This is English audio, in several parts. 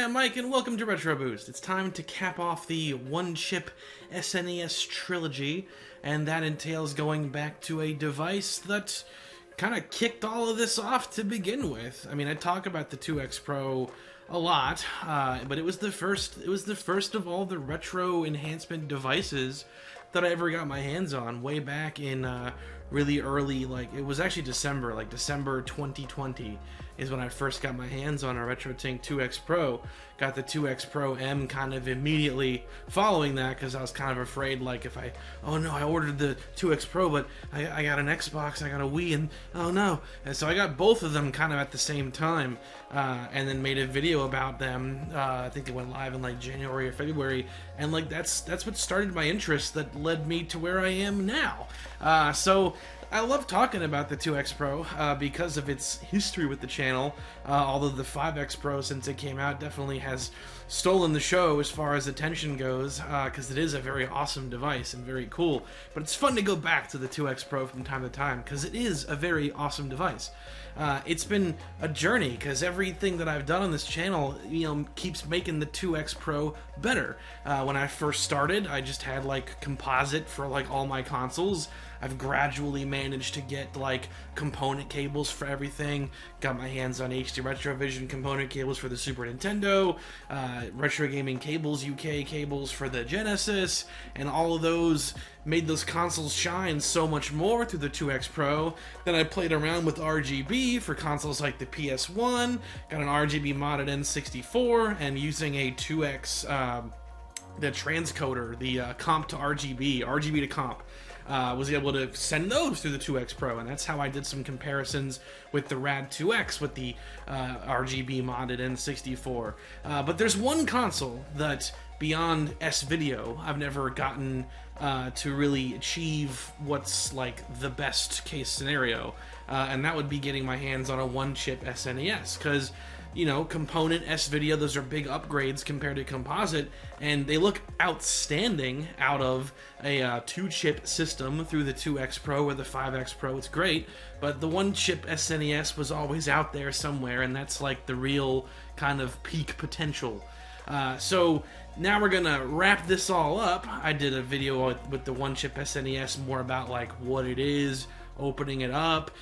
I'm Mike, and welcome to Retro Boost. It's time to cap off the one-chip SNES trilogy, and that entails going back to a device that kind of kicked all of this off to begin with. I mean, I talk about the 2X Pro a lot, but it was the first of all the retro enhancement devices that I ever got my hands on way back in really early, like, it was actually December 2020 is when I first got my hands on a RetroTINK 2X Pro. Got the 2X Pro M kind of immediately following that, because I was kind of afraid, like, if I ordered the 2X Pro, but I got an Xbox, I got a Wii, and oh no. And so I got both of them kind of at the same time, and then made a video about them. I think it went live in like January or February, and like that's what started my interest that led me to where I am now. So I love talking about the 2X Pro because of its history with the channel, although the 5X Pro, since it came out, definitely has stolen the show as far as attention goes, because it is a very awesome device and very cool. But it's fun to go back to the 2X Pro from time to time, because it is a very awesome device. It's been a journey, because everything that I've done on this channel, keeps making the 2X Pro better. When I first started, I just had like composite for like all my consoles. I've gradually managed to get like component cables for everything. Got my hands on HD Retrovision component cables for the Super Nintendo, Retro Gaming Cables UK cables for the Genesis, and all of those made those consoles shine so much more through the 2X Pro. Then I played around with RGB for consoles like the PS1, got an RGB modded N64, and using a 2X, the transcoder, the comp to RGB, RGB to comp, was able to send those through the 2X Pro, and that's how I did some comparisons with the Rad 2X with the RGB modded N64. But there's one console that, beyond S-Video, I've never gotten to really achieve what's like the best case scenario, and that would be getting my hands on a one-chip SNES, because component S-Video, those are big upgrades compared to composite, and they look outstanding out of a two-chip system through the 2X Pro or the 5X Pro. It's great, but the one-chip SNES was always out there somewhere, and that's like the real kind of peak potential. So now we're gonna wrap this all up. I did a video with the one-chip SNES more about like what it is, opening it up,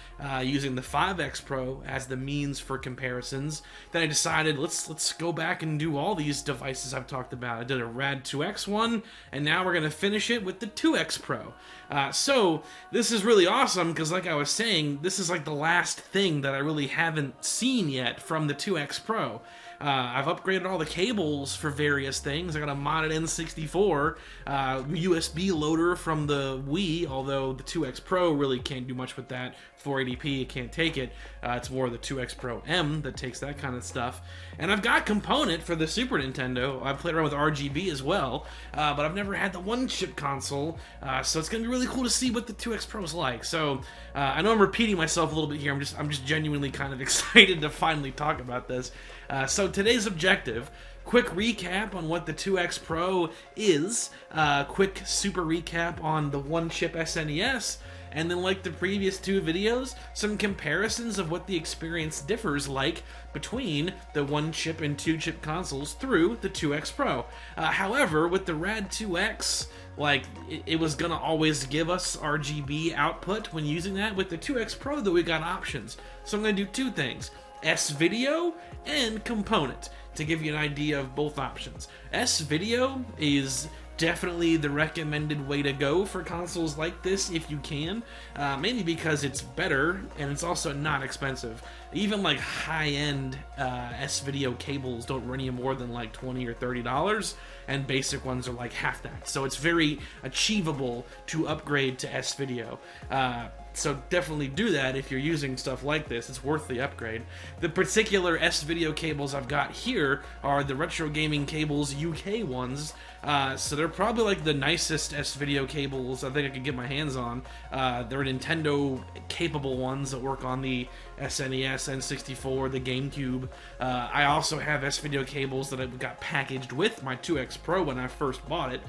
using the 5X Pro as the means for comparisons. Then I decided let's go back and do all these devices I've talked about. I did a Rad 2X one, and now we're gonna finish it with the 2X Pro. So this is really awesome, because like I was saying, this is like the last thing that I really haven't seen yet from the 2X Pro. I've upgraded all the cables for various things. I got a modded N64, USB loader from the Wii, although the 2X Pro really can't do much with that. 480p, it can't take it. It's more the 2X Pro M that takes that kind of stuff. And I've got component for the Super Nintendo. I've played around with RGB as well, but I've never had the one-chip console, so it's going to be really cool to see what the 2X Pro is like. So I know I'm repeating myself a little bit here. I'm just genuinely kind of excited to finally talk about this. So today's objective: quick recap on what the 2X Pro is, quick super recap on the one-chip SNES, and then, like the previous two videos, some comparisons of what the experience differs like between the one-chip and two-chip consoles through the 2X Pro. However, with the Rad 2X, like, it was gonna always give us RGB output when using that. With the 2X Pro, though, we got options. So I'm gonna do two things: S-Video and component, to give you an idea of both options. S-Video is definitely the recommended way to go for consoles like this if you can, mainly because it's better and it's also not expensive. Even like high-end S-Video cables don't run you more than like $20 or $30, and basic ones are like half that. So it's very achievable to upgrade to S-Video. So definitely do that if you're using stuff like this. It's worth the upgrade. The particular S-Video cables I've got here are the Retro Gaming Cables UK ones. So they're probably like the nicest S-Video cables I think I could get my hands on. They're Nintendo capable ones that work on the SNES, N64, the GameCube. I also have S-Video cables that I got packaged with my 2X Pro when I first bought it.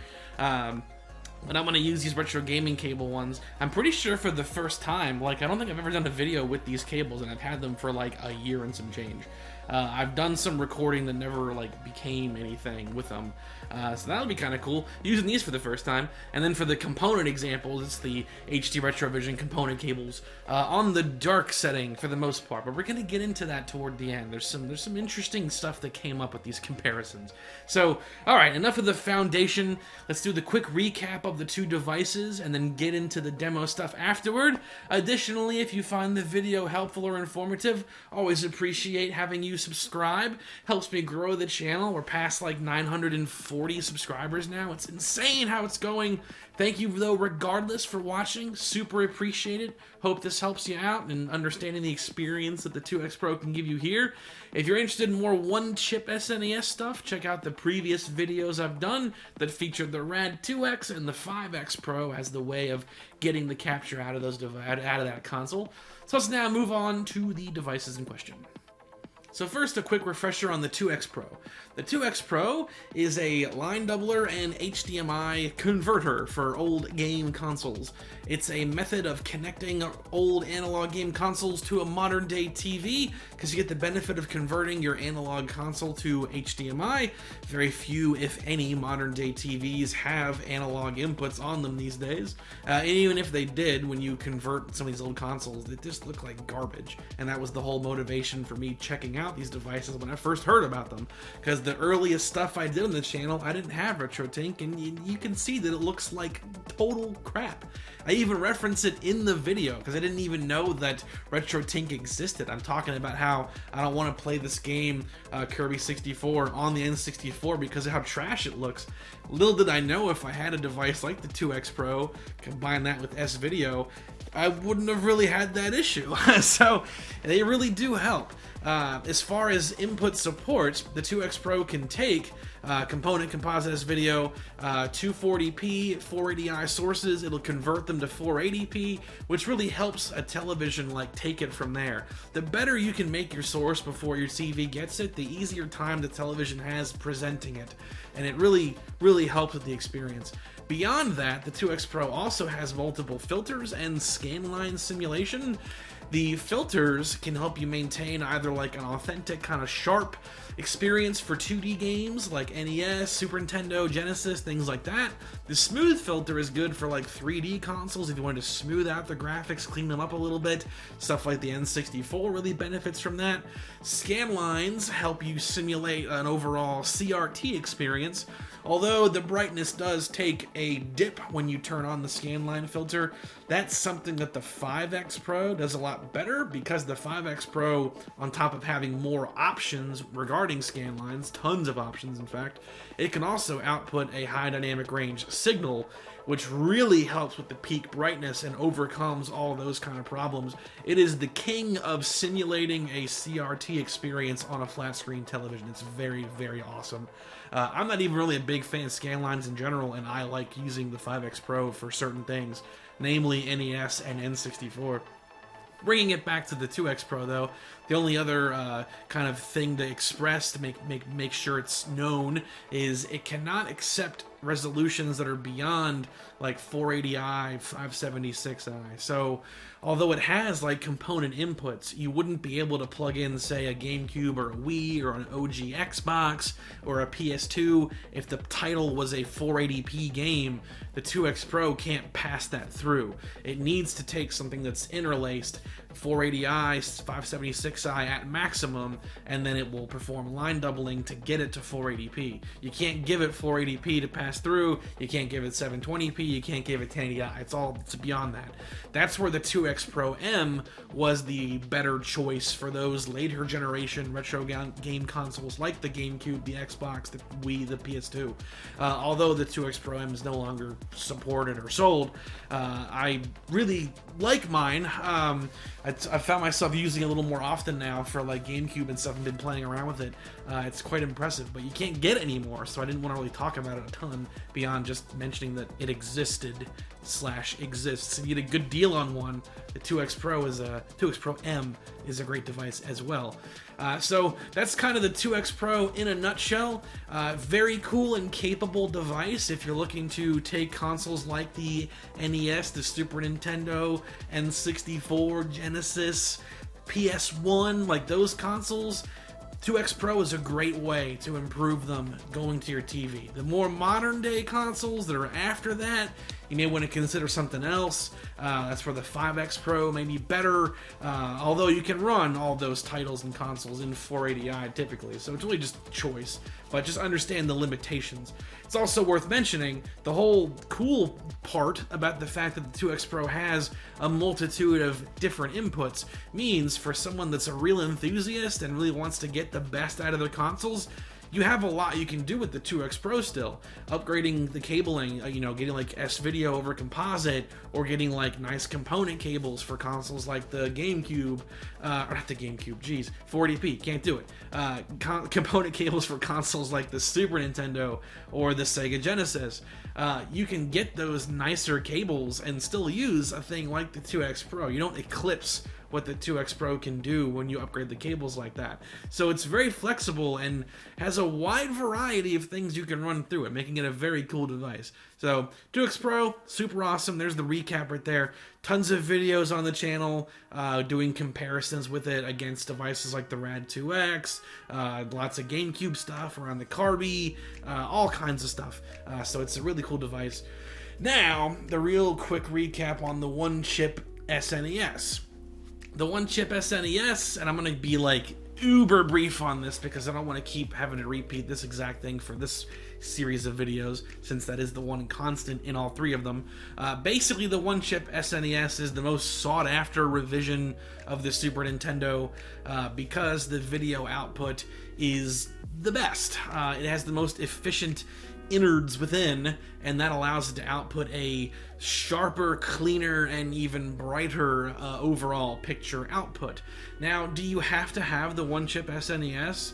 But I'm going to use these Retro Gaming Cable ones. I'm pretty sure for the first time, like, I don't think I've ever done a video with these cables, and I've had them for like a year and some change. I've done some recording that never like became anything with them, so that'll be kind of cool. Using these for the first time. And then for the component examples, it's the HD Retrovision component cables on the dark setting for the most part. But we're gonna get into that toward the end. There's some interesting stuff that came up with these comparisons. So, all right, enough of the foundation. Let's do the quick recap of the two devices and then get into the demo stuff afterward. Additionally, if you find the video helpful or informative, always appreciate having you subscribe. Helps me grow the channel. We're past like 940 subscribers now. It's insane how it's going. Thank you, though, regardless, for watching. Super appreciate it. Hope this helps you out in understanding the experience that the 2X Pro can give you here. If you're interested in more one-chip SNES stuff, check out the previous videos I've done that featured the Rad 2X and the 5X Pro as the way of getting the capture out of that console. So let's now move on to the devices in question. So first, a quick refresher on the 2X Pro. The 2X Pro is a line doubler and HDMI converter for old game consoles. It's a method of connecting old analog game consoles to a modern day TV, because you get the benefit of converting your analog console to HDMI. Very few, if any, modern day TVs have analog inputs on them these days. And even if they did, when you convert some of these old consoles, they just look like garbage. And that was the whole motivation for me checking out these devices when I first heard about them, because the earliest stuff I did on the channel, I didn't have RetroTINK, and you can see that it looks like total crap. I even reference it in the video because I didn't even know that RetroTINK existed. I'm talking about how I don't want to play this game, Kirby 64, on the N64 because of how trash it looks. Little did I know, if I had a device like the 2X Pro, combine that with S-Video, I wouldn't have really had that issue. So they really do help. As far as input support, the 2X Pro can take component composite S-Video, 240p, 480i sources. It'll convert them to 480p, which really helps a television like take it from there. The better you can make your source before your TV gets it, the easier time the television has presenting it. And it really, really helps with the experience. Beyond that, the 2X Pro also has multiple filters and scanline simulation. The filters can help you maintain either like an authentic kind of sharp experience for 2D games like NES, Super Nintendo, Genesis, things like that. The smooth filter is good for like 3D consoles if you want to smooth out the graphics, clean them up a little bit. Stuff like the N64 really benefits from that. Scan lines help you simulate an overall CRT experience. Although the brightness does take a dip when you turn on the scanline filter, that's something that the 5X Pro does a lot better, because the 5X Pro, on top of having more options regarding scanlines, tons of options in fact, it can also output a high dynamic range signal, which really helps with the peak brightness and overcomes all those kind of problems. It is the king of simulating a CRT experience on a flat screen television. It's very, very awesome. I'm not even really a big fan of scanlines in general, and I like using the 5X Pro for certain things, namely NES and N64. Bringing it back to the 2X Pro, though, the only other kind of thing to express to make sure it's known is it cannot accept resolutions that are beyond like 480i, 576i. So although it has like component inputs, you wouldn't be able to plug in, say, a GameCube or a Wii or an OG Xbox or a PS2 if the title was a 480p game. The 2X Pro can't pass that through. It needs to take something that's interlaced, 480i, 576i at maximum, and then it will perform line doubling to get it to 480p. You can't give it 480p to pass through, you can't give it 720p, you can't give it 1080i, it's beyond that. That's where the 2X Pro M was the better choice for those later generation retro game consoles like the GameCube, the Xbox, the Wii, the PS2. Although the 2X Pro M is no longer supported or sold, I really like mine. I found myself using it a little more often now for like GameCube and stuff, and been playing around with it. It's quite impressive, but you can't get it anymore, so I didn't want to really talk about it a ton beyond just mentioning that it exists. If you get a good deal on one, the 2X Pro M is a great device as well. So that's kind of the 2X Pro in a nutshell. Very cool and capable device if you're looking to take consoles like the NES, the Super Nintendo, N64, Genesis, PS1, like those consoles, 2X Pro is a great way to improve them going to your TV. The more modern day consoles that are after that, you may want to consider something else. That's where the 5X Pro may be better, although you can run all those titles and consoles in 480i typically, so it's really just choice, but just understand the limitations. It's also worth mentioning the whole cool part about the fact that the 2X Pro has a multitude of different inputs means for someone that's a real enthusiast and really wants to get the best out of their consoles, you have a lot you can do with the 2X Pro still. Upgrading the cabling, getting like S-Video over composite, or getting like nice component cables for consoles like the GameCube, or not the GameCube, geez, 40p, can't do it. Component cables for consoles like the Super Nintendo or the Sega Genesis. You can get those nicer cables and still use a thing like the 2X Pro. You don't eclipse what the 2X Pro can do when you upgrade the cables like that. So it's very flexible and has a wide variety of things you can run through it, making it a very cool device. So 2X Pro, super awesome. There's the recap right there. Tons of videos on the channel doing comparisons with it against devices like the Rad 2X, lots of GameCube stuff around the CARBY, all kinds of stuff. So it's a really cool device. Now, the real quick recap on the one-chip SNES. The one-chip SNES, and I'm going to be like uber brief on this because I don't want to keep having to repeat this exact thing for this series of videos, since that is the one constant in all three of them. Basically, the one-chip SNES is the most sought-after revision of the Super Nintendo because the video output is the best. It has the most efficient innards within, and that allows it to output a sharper, cleaner, and even brighter overall picture output. Now, do you have to have the one-chip SNES?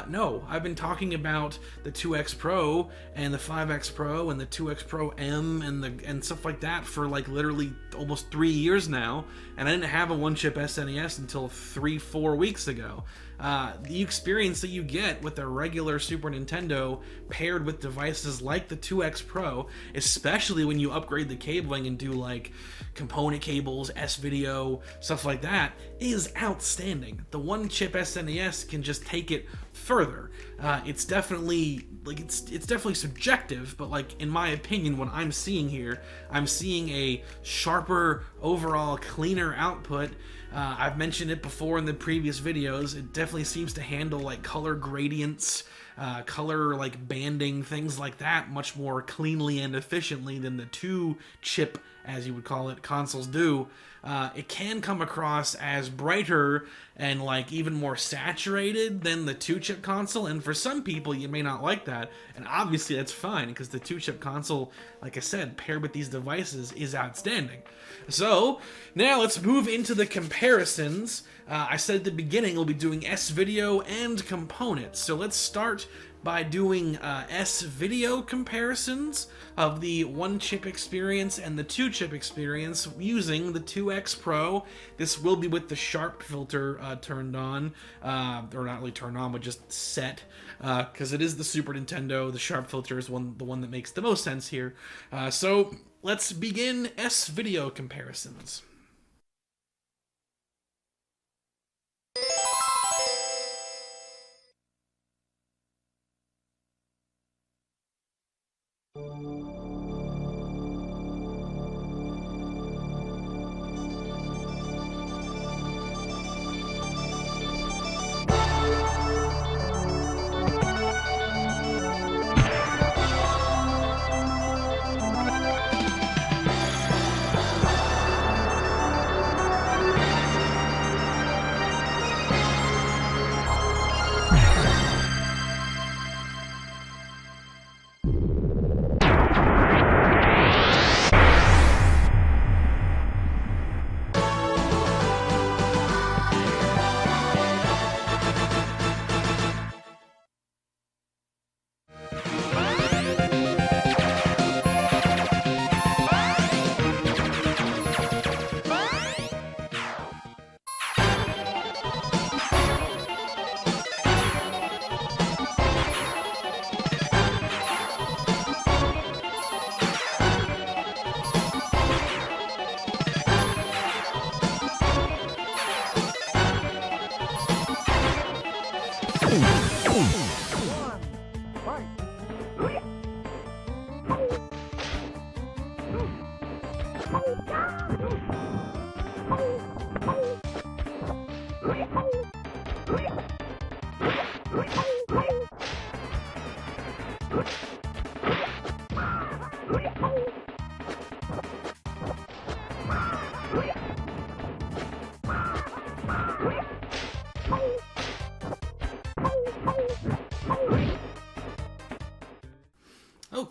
No. I've been talking about the 2X Pro and the 5X Pro and the 2X Pro M and stuff like that for like literally almost 3 years now, and I didn't have a one-chip SNES until 3-4 weeks ago. The experience that you get with a regular Super Nintendo paired with devices like the 2X Pro, especially when you upgrade the cabling and do like component cables, S-Video, stuff like that, is outstanding. The one-chip SNES can just take it further. It's definitely it's definitely subjective, but like in my opinion, what I'm seeing here, I'm seeing a sharper, overall cleaner output. I've mentioned it before in the previous videos. It definitely seems to handle like color gradients, color like banding, things like that much more cleanly and efficiently than the two-chip, as you would call it, consoles do. It can come across as brighter and like even more saturated than the two-chip console, and for some people you may not like that, and obviously that's fine because the two-chip console, like I said, paired with these devices is outstanding. So now let's move into the comparisons. I said at the beginning we'll be doing S-Video and components, so let's start by doing S-Video comparisons of the one-chip experience and the two-chip experience using the 2X Pro. This will be with the sharp filter turned on, or not really turned on, but just set, because it is the Super Nintendo. The sharp filter is the one that makes the most sense here. So let's begin S-Video comparisons.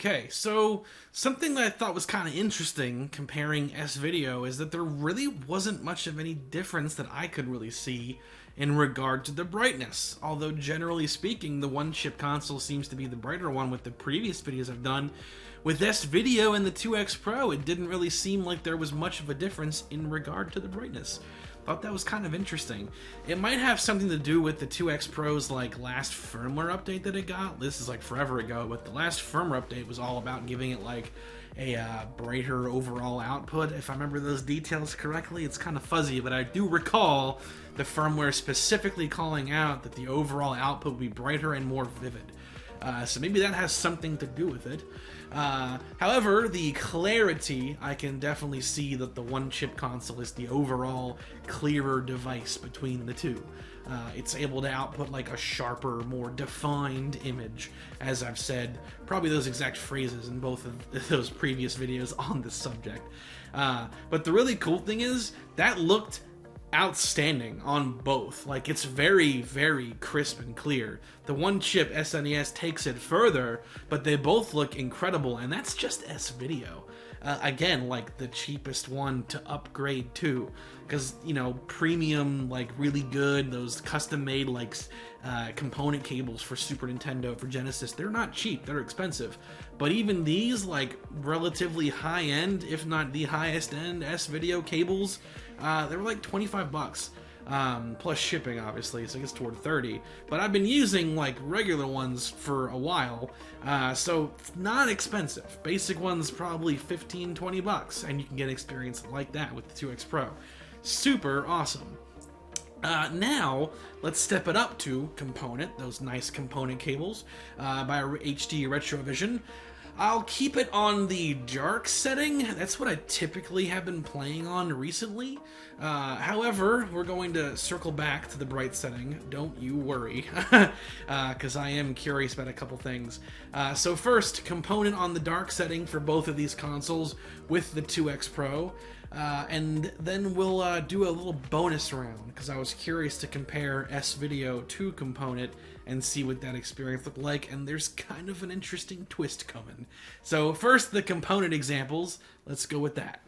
Okay, so something that I thought was kind of interesting comparing S-Video is that there really wasn't much of any difference that I could really see in regard to the brightness. Although generally speaking, the one-chip console seems to be the brighter one with the previous videos I've done. With S-Video and the 2X Pro, it didn't really seem like there was much of a difference in regard to the brightness. Thought that was kind of interesting. It might have something to do with the 2X Pro's like last firmware update that it got. This is like forever ago, but the last firmware update was all about giving it like a brighter overall output. If I remember those details correctly, it's kind of fuzzy, but I do recall the firmware specifically calling out that the overall output would be brighter and more vivid. So maybe that has something to do with it. However, the clarity, I can definitely see that the one-chip console is the overall clearer device between the two. It's able to output like a sharper, more defined image, as I've said, probably those exact phrases in both of those previous videos on this subject. But the really cool thing is, that looked outstanding on both. Like, it's very, very crisp and clear. The one-chip SNES takes it further, but they both look incredible, and that's just S-Video. Again, like, the cheapest one to upgrade to, because, you know, premium, like, really good, those custom-made, like, component cables for Super Nintendo, for Genesis, they're not cheap, they're expensive. But even these, like, relatively high-end, if not the highest-end S-Video cables, they were like 25 bucks, plus shipping, obviously, so it gets toward 30. But I've been using like regular ones for a while, so it's not expensive. Basic ones probably 15-20 bucks, and you can get an experience like that with the 2X Pro. Super awesome. Now, let's step it up to component, those nice component cables, by HD Retrovision. I'll keep it on the dark setting. That's what I typically have been playing on recently. However, we're going to circle back to the bright setting. Don't you worry, because I am curious about a couple things. So first, component on the dark setting for both of these consoles with the 2X Pro. And then we'll do a little bonus round, because I was curious to compare S-Video to component and see what that experience looked like, and there's kind of an interesting twist coming. So first, the component examples. Let's go with that.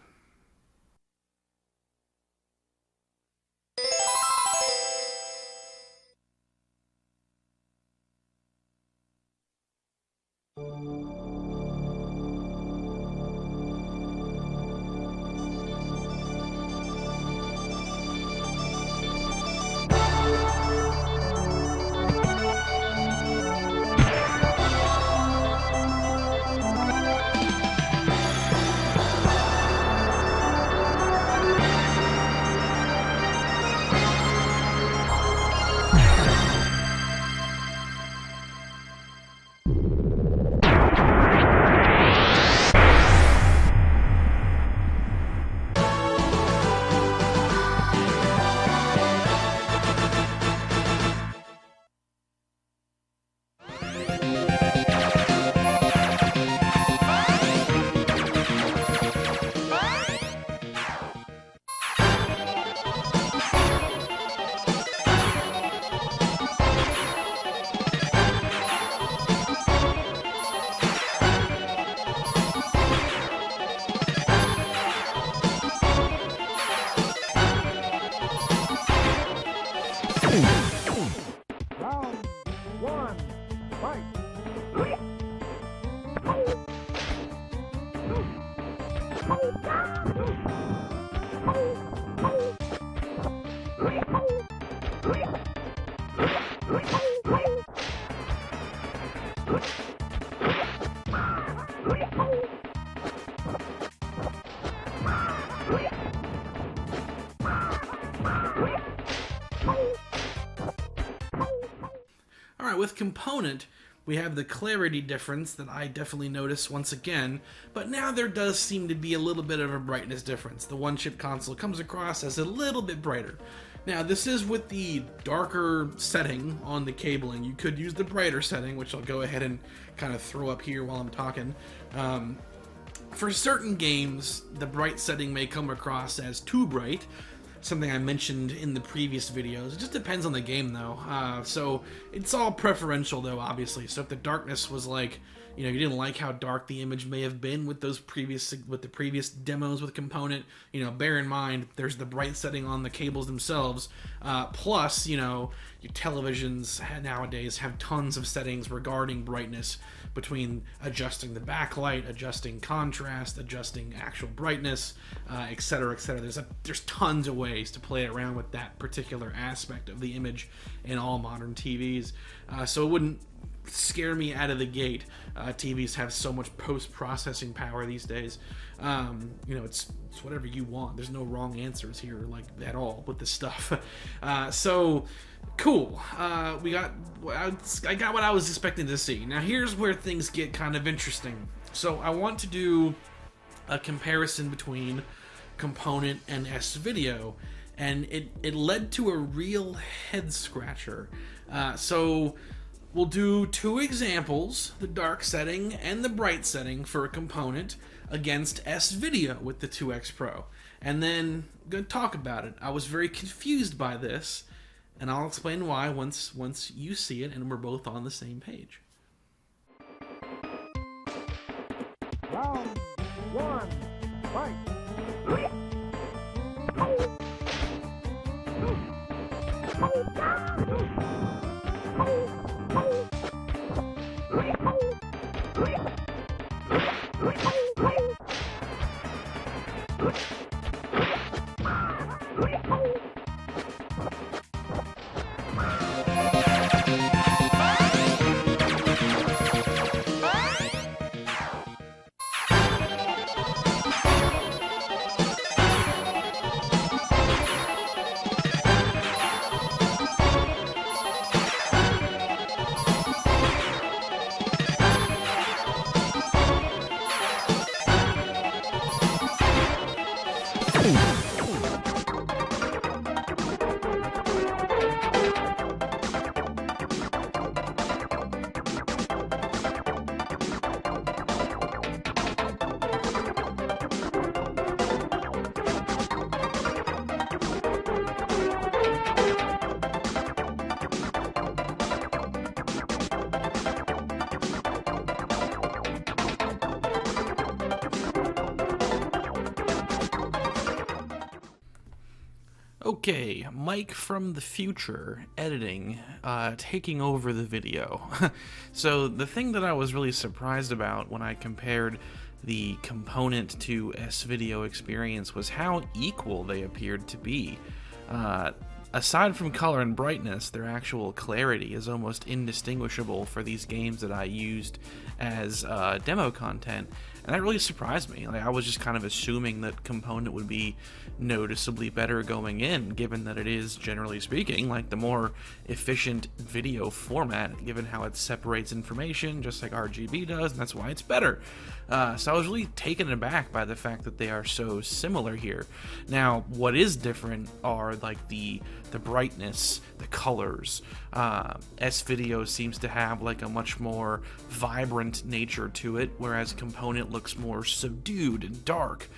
Round one, fight! Alright, with component, We have the clarity difference that I definitely notice once again, but now there does seem to be a little bit of a brightness difference. The one-chip console comes across as a little bit brighter. Now, this is with the darker setting on the cabling. You could use the brighter setting, which I'll go ahead and kind of throw up here while I'm talking. For certain games, the bright setting may come across as too bright, something I mentioned in the previous videos. It just depends on the game, though. So it's all preferential, though, obviously. So if the darkness was like, you didn't like how dark the image may have been with the previous demos with Component, bear in mind there's the bright setting on the cables themselves. Plus, your televisions nowadays have tons of settings regarding brightness, between adjusting the backlight, adjusting contrast, adjusting actual brightness, etc., etc. There's tons of ways to play around with that particular aspect of the image in all modern TVs. So it wouldn't scare me out of the gate. TVs have so much post-processing power these days. It's whatever you want. There's no wrong answers here, like, at all with this stuff. So cool. I got what I was expecting to see. Now here's where things get kind of interesting. So I want to do a comparison between Component and S-Video, and it led to a real head scratcher. So we'll do two examples, the dark setting and the bright setting for a Component against S-Video with the 2X Pro. And then I'm going to talk about it. I was very confused by this, and I'll explain why once you see it and we're both on the same page. Round one, fight. Okay, Mike from the future, editing, taking over the video. So the thing that I was really surprised about when I compared the Component to S-Video experience was how equal they appeared to be. Aside from color and brightness, their actual clarity is almost indistinguishable for these games that I used as demo content, and that really surprised me. Like, I was just kind of assuming that Component would be noticeably better going in, given that it is, generally speaking, like the more efficient video format, given how it separates information, just like RGB does, and that's why it's better. So I was really taken aback by the fact that they are so similar here. Now, what is different are like the brightness, the colors. S-Video seems to have like a much more vibrant nature to it, whereas Component looks more subdued and dark.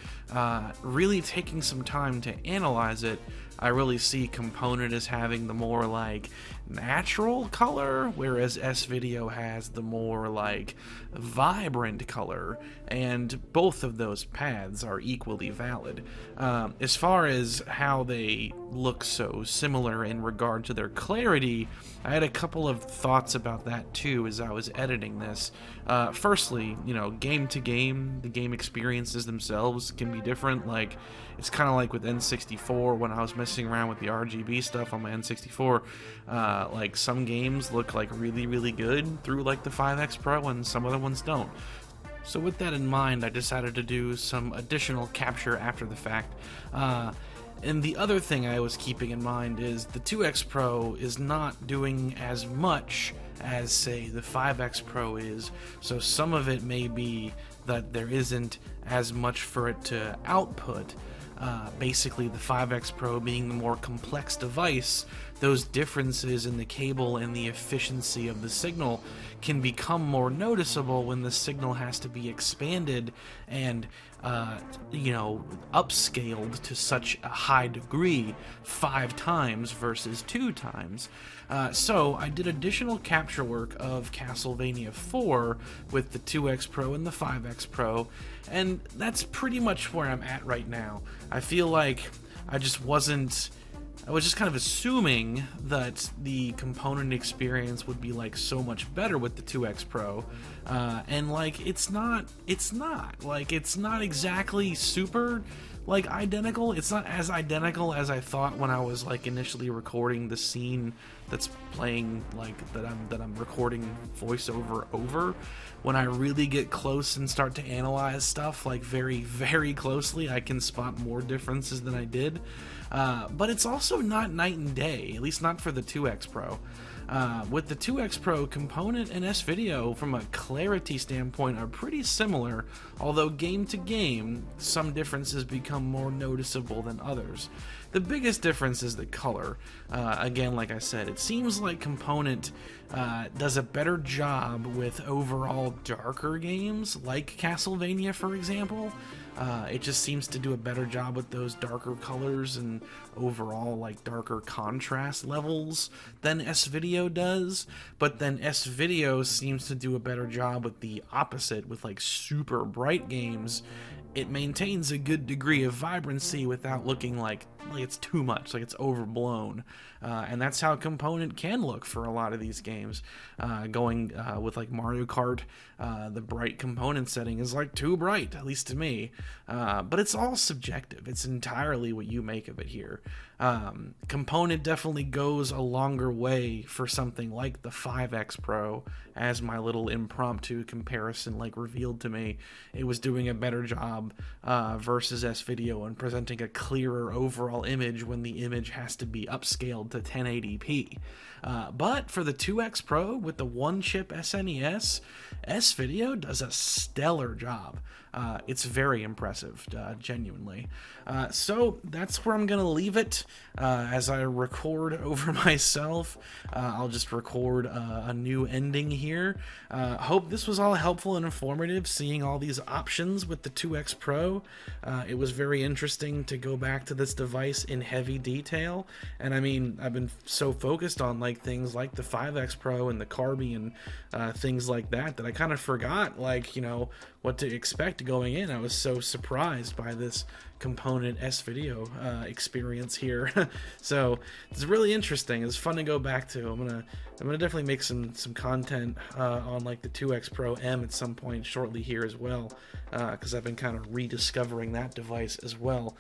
Really taking some time to analyze it, I really see Component as having the more like natural color, whereas S-Video has the more like vibrant color, and both of those paths are equally valid. As far as how they look so similar in regard to their clarity, I had a couple of thoughts about that too as I was editing this. Firstly, game to game, the game experiences themselves can be different. Like, it's kind of like with N64 when I was messing around with the RGB stuff on my N64. Like, some games look like really, really good through like the 5X Pro, and some other ones don't. So with that in mind, I decided to do some additional capture after the fact. And the other thing I was keeping in mind is the 2X Pro is not doing as much as, say, the 5X Pro is, so some of it may be that there isn't as much for it to output. Basically, the 5X Pro being the more complex device, those differences in the cable and the efficiency of the signal can become more noticeable when the signal has to be expanded and upscaled to such a high degree 5 times versus 2 times. So I did additional capture work of Castlevania 4 with the 2X Pro and the 5X Pro, and that's pretty much where I'm at right now. I feel like I was just kind of assuming that the component experience would be like so much better with the 2X Pro, and like it's not exactly super like identical. It's not as identical as I thought when I was like initially recording the scene that's playing, like that I'm recording voiceover over. When I really get close and start to analyze stuff like very, very closely, I can spot more differences than I did. But it's also not night and day, at least not for the 2X Pro. With the 2X Pro, component and S-Video, from a clarity standpoint, are pretty similar, although game to game, some differences become more noticeable than others. The biggest difference is the color. Again, like I said, it seems like component does a better job with overall darker games, like Castlevania, for example. It just seems to do a better job with those darker colors and overall like darker contrast levels than S-Video does, but then S-Video seems to do a better job with the opposite, with like super bright games. It maintains a good degree of vibrancy without looking like it's too much, like it's overblown. And that's how component can look for a lot of these games. Going with like Mario Kart, the bright component setting is like too bright, at least to me. But it's all subjective. It's entirely what you make of it here. Component definitely goes a longer way for something like the 5X Pro, as my little impromptu comparison like revealed to me. It was doing a better job versus S-Video and presenting a clearer overall image when the image has to be upscaled to 1080p. But for the 2X Pro with the one-chip SNES, S-Video does a stellar job. It's very impressive, genuinely. So that's where I'm going to leave it. As I record over myself, I'll just record a new ending here. Hope this was all helpful and informative, seeing all these options with the 2X Pro. It was very interesting to go back to this device in heavy detail. And I mean, I've been so focused on like things like the 5X Pro and the CARBY and things like that I kind of forgot, like, what to expect going in. I was so surprised by this component S-Video experience here. So it's really interesting. It's fun to go back to. I'm gonna definitely make some content on like the 2X Pro M at some point shortly here as well, because I've been kind of rediscovering that device as well.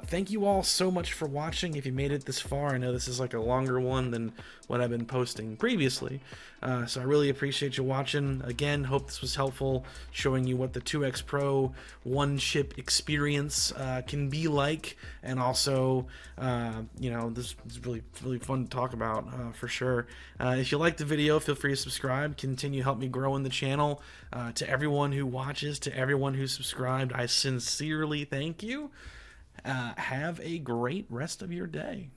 Thank you all so much for watching. If you made it this far, I know this is like a longer one than what I've been posting previously, so I really appreciate you watching. Again, hope this was helpful, showing you what the 2X Pro one-chip experience can be like, and also, this is really fun to talk about for sure. If you liked the video, feel free to subscribe. Continue to help me grow in the channel. To everyone who watches, to everyone who's subscribed, I sincerely thank you. Have a great rest of your day.